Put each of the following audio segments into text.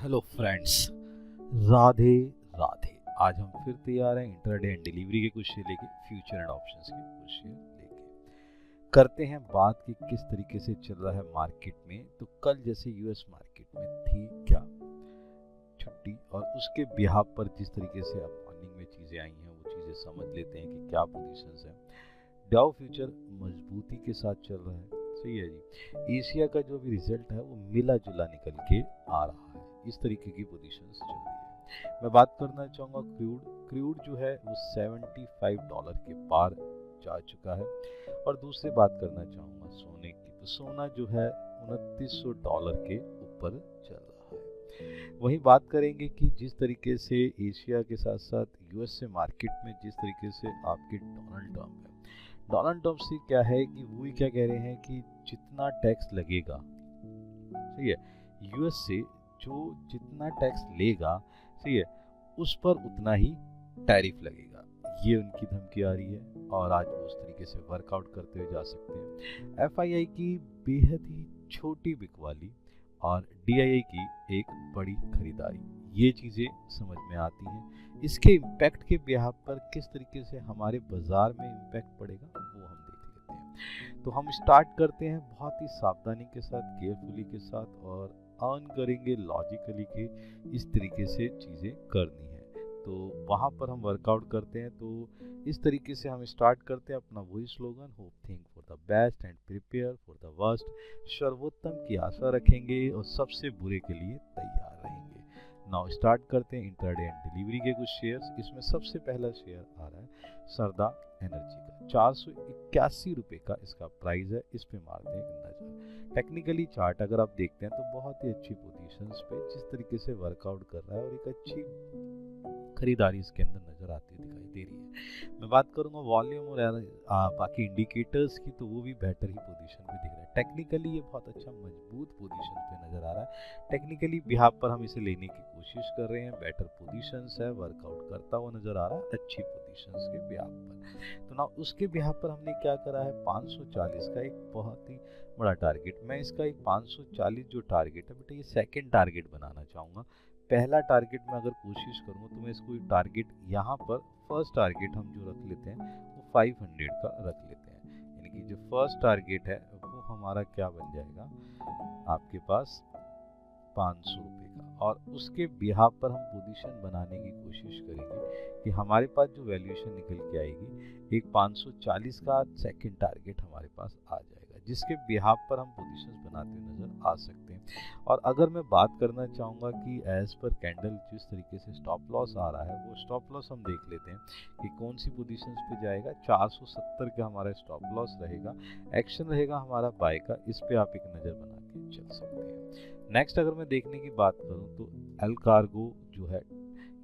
Hello friends, Radhe Radhe. आज हम फिर तैयार हैं इंट्राडे एंड डिलीवरी के कुछ शेयर लेके, फ्यूचर एंड ऑप्शंस के कुछ शेयर लेके। करते हैं बात कि किस तरीके से चल रहा है मार्केट में। तो कल जैसे यूएस मार्केट में थी क्या छुट्टी, और उसके बिहाफ पर जिस तरीके से अब मॉर्निंग में चीज़ें आई हैं वो चीज़ें समझ लेते हैं कि क्या पोजीशंस हैं। डाउ फ्यूचर मजबूती के साथ चल रहा है, सही है जी। एशिया का जो भी रिजल्ट है वो मिला जुला निकल के आ रहा है, इस तरीके की पोजीशंस चल रही है। मैं बात करना चाहूँगा क्रूड जो है वो $75 के पार जा चुका है। और दूसरी बात करना चाहूँगा सोने की, तो सोना जो है $2900 के ऊपर चल रहा है। वहीं बात करेंगे कि जिस तरीके से एशिया के साथ साथ यूएस से मार्केट में जिस तरीके से आपके डोनाल्ड ट्रम्प से क्या है कि वो क्या कह रहे हैं कि जितना टैक्स लगेगा, सही है, यूएस से जो जितना टैक्स लेगा, सही है, उस पर उतना ही टैरिफ लगेगा। ये उनकी धमकी आ रही है और आज वो उस तरीके से वर्कआउट करते हुए जा सकते हैं। एफआईआई की बेहद ही छोटी बिकवाली और डीआईआई की एक बड़ी खरीदारी, ये चीज़ें समझ में आती हैं। इसके इम्पैक्ट के बिहाफ पर किस तरीके से हमारे बाजार में इम्पैक्ट पड़ेगा वो हम देख लेते हैं। तो हम स्टार्ट करते हैं बहुत ही सावधानी के साथ, केयरफुली के साथ, और अर्न करेंगे लॉजिकली के इस तरीके से चीज़ें करनी है। तो वहाँ पर हम वर्कआउट करते हैं। तो इस तरीके से हम स्टार्ट करते हैं अपना वही slogan, hope think for the best and prepare for the worst. सर्वोत्तम की आशा रखेंगे और सबसे बुरे के लिए तैयार रहेंगे। नाउ स्टार्ट करते हैं इंट्राडे एंड डिलीवरी के कुछ शेयर्स। इसमें सबसे पहला शेयर आ रहा है सरदा एनर्जी का, ₹481 का इसका प्राइस है। इस पे मारते हैं एक नजर। टेक्निकली चार्ट अगर आप देखते हैं तो बहुत ही अच्छी पोजीशंस पे जिस तरीके से वर्कआउट कर रहा है और एक अच्छी खरीदारी इसके अंदर नजर आती दिखाई दे रही है। मैं बात करूंगा वॉल्यूम और बाकी इंडिकेटर्स की, तो वो भी बेटर ही पोजीशन पे दिख रहा है। टेक्निकली ये बहुत अच्छा मजबूत पोजीशन पे नजर आ रहा है। टेक्निकली बिहाफ पर हम इसे लेने की कोशिश कर रहे हैं, बेटर पोजीशंस है, वर्कआउट करता हुआ नजर आ रहा है अच्छी पोजीशंस के बिहाफ पर। तो ना उसके बिहाफ पर हमने क्या करा है, 540 का एक बहुत ही बड़ा टारगेट। मैं इसका एक 540 जो टारगेट है बेटा, ये सेकेंड टारगेट बनाना चाहूँगा। पहला टारगेट में अगर कोशिश करूँ तो मैं इसको टारगेट यहाँ पर फर्स्ट टारगेट हम जो रख लेते हैं वो 500 का रख लेते हैं। यानी कि जो फर्स्ट टारगेट है वो हमारा क्या बन जाएगा आपके पास ₹500 का। और उसके बिहाफ पर हम पोजीशन बनाने की कोशिश करेंगे कि हमारे पास जो वैल्यूएशन निकल के आएगी, एक 540 का सेकंड टारगेट हमारे पास आ जाएगा, जिसके बिहाफ पर हम पोजीशंस बनाते हुए नजर आ सकते हैं। और अगर मैं बात करना चाहूँगा कि एज पर कैंडल जिस तरीके से स्टॉप लॉस आ रहा है, वो स्टॉप लॉस हम देख लेते हैं कि कौन सी पोजीशंस पे जाएगा। 470 का हमारा स्टॉप लॉस रहेगा। एक्शन रहेगा हमारा बाय का, इस पे आप एक नज़र बना के चल सकते हैं। नेक्स्ट अगर मैं देखने की बात करूं तो एल कार्गो जो है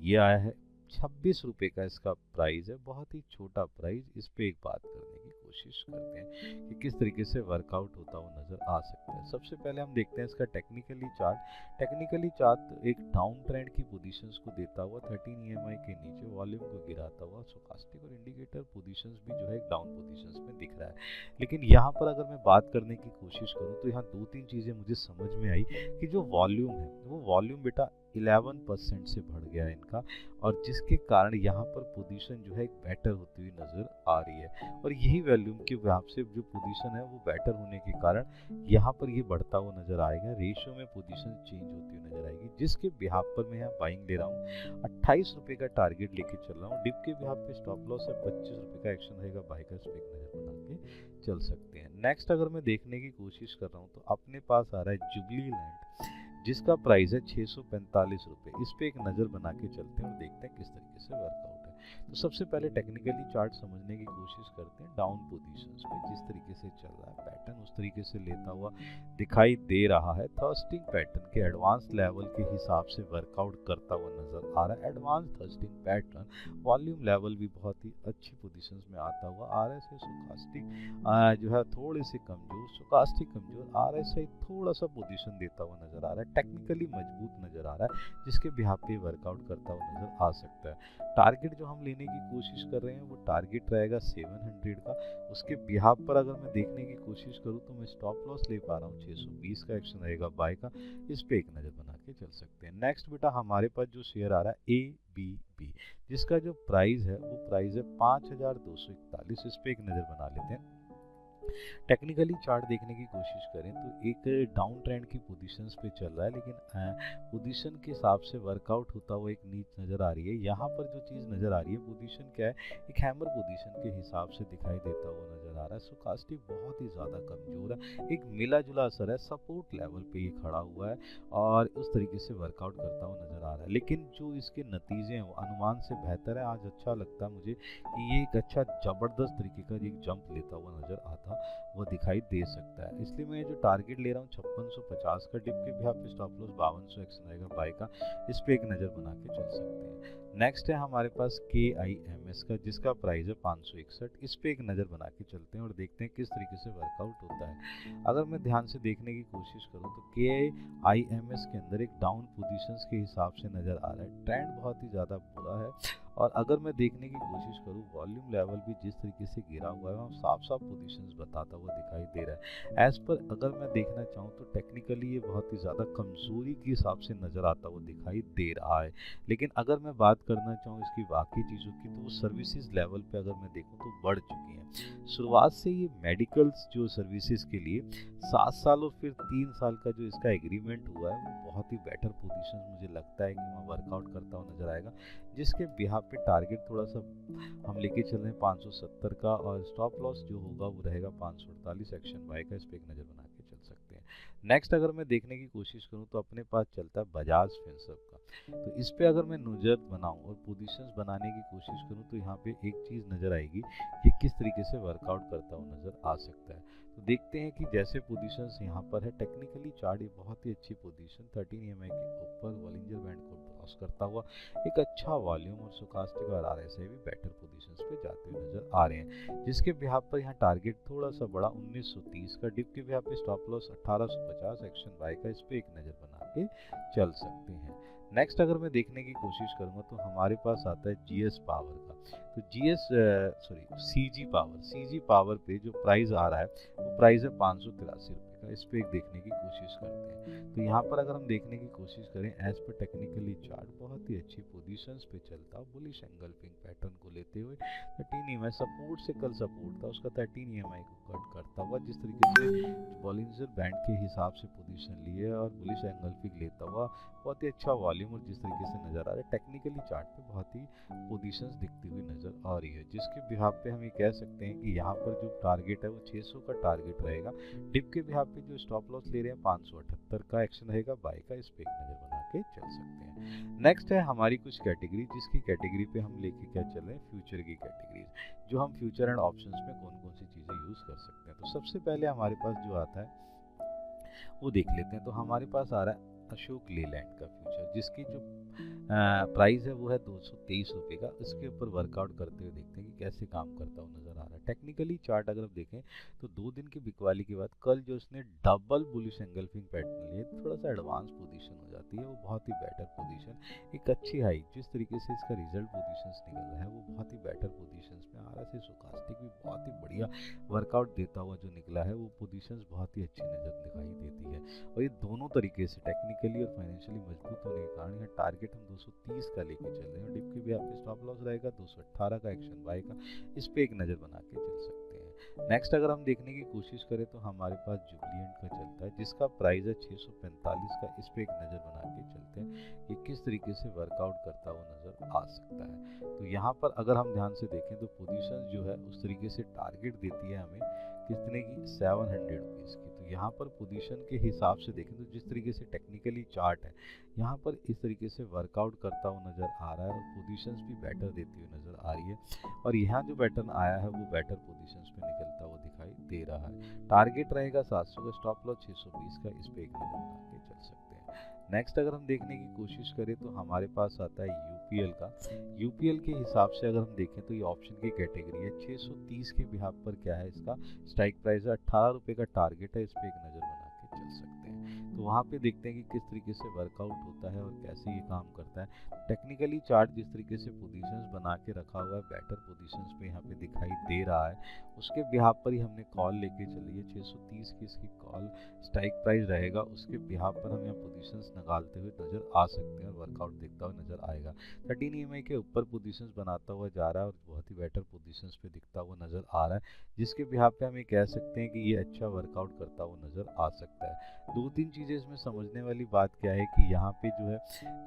ये आया है ₹26 का इसका प्राइस है, बहुत ही छोटा प्राइस। इस पे एक बात करने की कोशिश करते हैं कि किस तरीके से वर्कआउट होता हुआ नजर आ सकता है। सबसे पहले हम देखते हैं इसका टेक्निकली चार्ट एक डाउन ट्रेंड की पोजीशंस को देता हुआ 13 EMI के नीचे वॉल्यूम को गिराता हुआ स्टोकास्टिक और इंडिकेटर पोजीशंस भी जो है एक डाउन पोजीशंस में दिख रहा है। लेकिन यहाँ पर अगर मैं बात करने की कोशिश करूँ तो यहाँ दो तीन चीज़ें मुझे समझ में आई कि जो वॉल्यूम है वो वॉल्यूम बेटा 11% से बढ़ गया है इनका, और जिसके कारण यहाँ पर पोजीशन जो है एक बेटर होती हुई नजर आ रही है। और यही वॉल्यूम के हिसाब से जो पोजीशन है वो बेटर होने के कारण यहाँ पर ये बढ़ता हुआ नजर आएगा। रेशियो में पोजीशन चेंज होती हुई नजर आएगी, जिसके बिहाफ पर मैं यहाँ बाइंग ले रहा हूँ। ₹28 का टारगेट लेके चल रहा हूँ। डिप के बिहाफ पे स्टॉप लॉस है, ₹25 का एक्शन रहेगा, बाय का, इस पे एक नजर बना के चल सकते हैं। नेक्स्ट अगर मैं देखने की कोशिश कर रहा हूँ तो अपने पास आ रहा है जुबली लैंड, जिसका प्राइस है ₹645। इस पे एक नज़र बना के चलते हैं और देखते हैं किस तरीके से वर्कआउट है। तो सबसे पहले टेक्निकली चार्ट समझने की कोशिश करते हैं। डाउन पोजीशंस पे जिस तरीके से चल रहा है पैटर्न उस तरीके से लेता हुआ दिखाई दे रहा है। थर्स्टिंग पैटर्न के एडवांस लेवल के हिसाब से वर्कआउट करता हुआ नजर आ रहा है। Advance thirsting pattern, volume level भी बहुत ही अच्छी पोजीशंस में आता हुआ। RSI स्टोकास्टिक जो है थोड़े से कमजोर, स्टोकास्टिक कमजोर, RSI थोड़ा सा पोजीशन देता हुआ नजर आ रहा है। टेक्निकली मजबूत नजर आ रहा है, जिसके बिहाफ पे वर्कआउट करता हुआ नजर आ सकता है। टारगेट जो हम लेने की कोशिश कर रहे हैं वो टारगेट रहेगा 700 का। उसके बिहाफ पर अगर मैं देखने की कोशिश करूँ तो मैं स्टॉप लॉस ले पा रहा हूँ 620 का, एक्शन रहेगा बाय का, इस पे एक नज़र बना के के चल सकते हैं। नेक्स्ट बेटा हमारे पास जो शेयर आ रहा है ABB, जिसका जो प्राइस है वो प्राइस है 5241। इस पे एक नज़र बना लेते हैं। टेक्निकली चार्ट देखने की कोशिश करें तो एक डाउन ट्रेंड की पोजीशंस पे चल रहा है, लेकिन पोजीशन के हिसाब से वर्कआउट होता हुआ एक नीच नज़र आ रही है। यहाँ पर जो चीज़ नज़र आ रही है पोजीशन क्या है, एक हैमर पोजीशन के हिसाब से दिखाई देता हुआ नज़र आ रहा है। स्टोकास्टिक बहुत ही ज़्यादा कमज़ोर है, एक मिला जुला असर है, सपोर्ट लेवल पे ये खड़ा हुआ है और उस तरीके से वर्कआउट करता हुआ नज़र आ रहा है। लेकिन जो इसके नतीजे हैं वो अनुमान से बेहतर है। आज अच्छा लगता है मुझे कि ये एक अच्छा ज़बरदस्त तरीके का एक जंप लेता हुआ नज़र आता वो दिखाई दे सकता है। इसलिए मैं जो टारगेट ले रहा हूँ 5650 का, डिप के भी आप स्टॉप लॉस 5200 एक्शन रहेगा बाय का, इस पे एक नज़र बना के चल सकते हैं। नेक्स्ट है हमारे पास KIMS का, जिसका प्राइस है 561। इस पे एक नज़र बना के चलते हैं और देखते हैं किस तरीके से वर्कआउट होता है। अगर मैं ध्यान से देखने की कोशिश करूँ तो KIMS के अंदर एक डाउन पोजीशंस के हिसाब से नज़र आ रहा है, ट्रेंड बहुत ही ज़्यादा बुरा है। और अगर मैं देखने की कोशिश करूँ वॉल्यूम लेवल भी जिस तरीके से गिरा हुआ है वहाँ साफ साफ पोजीशंस बताता हुआ दिखाई दे रहा है। एज पर अगर मैं देखना चाहूँ तो टेक्निकली ये बहुत ही ज़्यादा कमज़ोरी के हिसाब से नज़र आता हुआ दिखाई दे रहा है। लेकिन अगर मैं बात करना चाहूँ इसकी बाकी चीज़ों की तो वो सर्विसेज लेवल पे अगर मैं देखूँ तो बढ़ चुकी हैं। शुरुआत से ये मेडिकल्स जो सर्विसेज के लिए 7 साल और फिर 3 साल का जो इसका एग्रीमेंट हुआ है वो बहुत ही बेटर पोजीशन मुझे लगता है कि वहाँ वर्कआउट करता हुआ नज़र आएगा, जिसके बिहाफ पे टारगेट थोड़ा सा हम लेके चल रहे हैं 570 का और स्टॉप लॉस जो होगा वो रहेगा 548 एक्शन बाय का। इस पे एक नज़र बना के चल सकते हैं। नेक्स्ट अगर मैं देखने की कोशिश करूं तो अपने पास चलता है बजाज फिनसर्व का। तो इस पे अगर मैं नज़र बनाऊं और पोजीशंस बनाने की कोशिश करूं तो यहाँ पे एक चीज़ नज़र आएगी कि किस तरीके से वर्कआउट करता हुआ नज़र आ सकता है। तो देखते हैं कि जैसे पोजीशंस यहाँ पर है, टेक्निकली चार्ट ये बहुत ही अच्छी पोजीशन 13 EMI के ऊपर वॉलिंजर बैंड को क्रॉस करता हुआ एक अच्छा वॉल्यूम और स्टोकास्टिक और RSI भी बेटर पोजीशंस पे जाते हुए नजर आ रहे हैं, जिसके बिहाफ पर यहाँ टारगेट थोड़ा सा बड़ा 1930 का, डिप के बिहाफ पे स्टॉप लॉस 1850 एक्शन बाय का। इस पे एक नज़र बना के चल सकते हैं। नेक्स्ट अगर मैं देखने की कोशिश करूँगा तो हमारे पास आता है GS पावर का। तो CG पावर पे जो प्राइस आ रहा है वो प्राइस है 583 रुपये का। इस पे एक देखने की कोशिश करते हैं। तो यहाँ पर अगर हम देखने की कोशिश करें एज पर टेक्निकली चार्ट बहुत ही अच्छी पोजीशंस पे चलता, बुलिश एंगल्फिंग पैटर्न को लेते हुए 13 EMI सपोर्ट से कल सपोर्ट था उसका 13 EMI को कट करता हुआ जिस तरीके से बॉलिंजर बैंड के हिसाब से पोजीशन लिए और बुलिश एंगल्फिंग लेता हुआ बहुत ही अच्छा वॉल्यूम और जिस तरीके से नज़र आ रहा है टेक्निकली चार्ट पे बहुत ही पोजीशंस दिखती हुई नज़र आ रही है, जिसके बिहाफ पे हम ये कह सकते हैं कि यहाँ पर जो टारगेट है वो 600 का टारगेट रहेगा। डिप के बिहाफ पे जो स्टॉप लॉस ले रहे हैं 578 का एक्शन रहेगा बाय का। इस पे एक नज़र बना के चल सकते हैं। नेक्स्ट है हमारी कुछ कैटेगरी, जिसकी कैटेगरी पे हम लेके क्या चल रहे हैं, फ्यूचर की कैटेगरी, जो हम फ्यूचर एंड ऑप्शंस में कौन कौन सी चीज़ें यूज़ कर सकते हैं। तो सबसे पहले हमारे पास जो आता है वो देख लेते हैं। तो हमारे पास आ रहा है अशोक लेलैंड का फ्यूचर, जिसकी जो प्राइस है वो है 223 रुपये का। इसके ऊपर वर्कआउट करते हुए देखते हैं कि कैसे काम करता हुआ नज़र आ रहा है। टेक्निकली चार्ट अगर आप देखें तो 2 दिन की बिकवाली के बाद कल जो उसने डबल बुलिश एंगल्फिंग पैटर्न लिए, थोड़ा सा एडवांस पोजीशन हो जाती है, वो बहुत ही बेटर पोजीशन, एक अच्छी हाई जिस तरीके से इसका रिजल्ट पोजीशंस निकल रहा है वो बहुत ही बेटर पोजीशंस में आ रहा है। स्टोकास्टिक भी बहुत ही बढ़िया वर्कआउट देता हुआ जो निकला है वो पोजीशंस बहुत ही अच्छी नज़र दिखाई देती है। और ये दोनों तरीके से टेक्निकली और फाइनेंशियली मजबूत होने के कारण यहाँ टारगेट हम 230 का लेके चल रहे हैं। डिप के भी आप स्टॉप लॉस रहेगा 218 का एक्शन बाय का। इस पे एक नज़र बना के चल सकते हैं। नेक्स्ट अगर हम देखने की कोशिश करें तो हमारे पास जुबलिएंट का चलता है, जिसका प्राइस है 645 का। इस पे एक नज़र बना के चलते हैं कि किस तरीके से वर्कआउट करता हुआ नज़र आ सकता है। तो यहाँ पर अगर हम ध्यान से देखें तो पोजीशन जो है उस तरीके से टारगेट देती है हमें कितने की, 700 रुपीज़ की। तो यहाँ पर पोजीशन के हिसाब से देखें तो जिस तरीके से टेक्निकली चार्ट है यहाँ पर इस तरीके से वर्कआउट करता हुआ नज़र आ रहा है और पोजीशंस भी बेटर देती हुई नज़र आ रही है। और यहाँ जो पैटर्न आया है वो बेटर पोजीशंस पे निकलता हुआ दिखाई दे रहा है। टारगेट रहेगा 700 का, स्टॉप लॉस 620 का। इस पे एक नज़र बना के चल सकते हैं। नेक्स्ट अगर हम देखने की कोशिश करें तो हमारे पास आता है यूपीएल का। यूपीएल के हिसाब से अगर हम देखें तो ये ऑप्शन की कैटेगरी है। 630 के बिहाफ पर क्या है, इसका स्ट्राइक प्राइस है 18 रुपये का टारगेट है। इस पे एक नज़र बना के चल सकते हैं। तो वहाँ पे देखते हैं कि किस तरीके से वर्कआउट होता है और कैसे ये काम करता है। टेक्निकली चार्ट जिस तरीके से पोजीशंस बना के रखा हुआ है, बेटर पोजीशंस पे यहाँ पे दिखाई दे रहा है, उसके बिहाफ पर ही हमने कॉल लेके चली है। 630 की इसकी कॉल स्ट्राइक प्राइस रहेगा, उसके बिहाफ पर हम यहाँ पोजीशंस निकालते हुए नज़र आ सकते हैं और वर्कआउट देखता हुआ नज़र आएगा। 13 EMI के ऊपर पोजीशंस बनाता हुआ जा रहा है और बहुत ही बेटर पोजीशंस पे दिखता हुआ नज़र आ रहा है, जिसके बिहाफ पे हम ये कह सकते हैं कि ये अच्छा वर्कआउट करता हुआ नज़र आ सकता है। दो तीन चीज़ें इसमें समझने वाली बात क्या है कि यहाँ पे जो है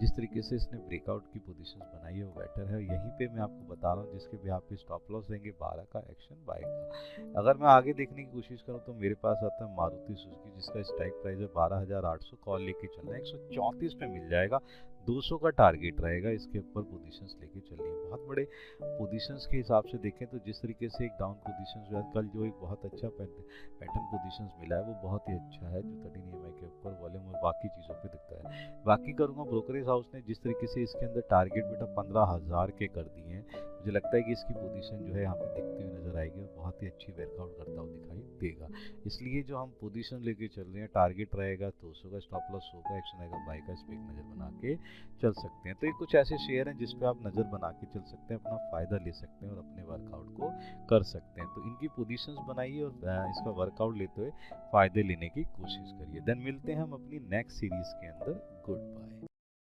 जिस तरीके से इसने ब्रेकआउट की पोजीशंस बनाई है वो बेटर है। यहीं पे मैं आपको बता रहा हूँ जिसके बिहाफ पे स्टॉप लॉस रहेंगे 12 का, एक्शन बाय का। अगर मैं आगे देखने की कोशिश करूँ तो मेरे पास आता है मारुति सुजुकी, जिसका स्ट्राइक प्राइस है 12,800, कॉल लेके चल रहा है 134 पे मिल जाएगा। 200 का टारगेट रहेगा, इसके ऊपर पोजीशंस लेके चलनी है। बहुत बड़े पोजीशंस के हिसाब से देखें तो जिस तरीके से एक डाउन पोजीशंस जो है कल जो एक बहुत अच्छा पैटर्न पोजीशंस मिला है वो बहुत ही अच्छा है, जो 13 EMI के ऊपर वॉल्यूम और बाकी चीज़ों पे दिखता है। बाकी करूँगा ब्रोकरेज हाउस ने जिस तरीके से इसके अंदर टारगेट बेटा 15,000 के कर दिए हैं, मुझे लगता है कि इसकी पोजीशन जो है यहाँ पे दिखती हुई नजर आएगी और बहुत ही अच्छी वर्कआउट करता हुआ दिखाई देगा। इसलिए जो हम पोजीशन लेके चल रहे हैं, टारगेट रहेगा 200 का, स्टॉप लॉस होगा, एक्शन आएगा बाय का, इस पे एक नज़र बना के चल सकते हैं। तो ये कुछ ऐसे शेयर हैं जिस पे आप नज़र बना के चल सकते हैं, अपना फ़ायदा ले सकते हैं और अपने वर्कआउट को कर सकते हैं। तो इनकी पोजीशंस बनाइए और इसका वर्कआउट लेते हुए फ़ायदे लेने की कोशिश करिए। देन मिलते हैं हम अपनी नेक्स्ट सीरीज़ के अंदर। Good bye.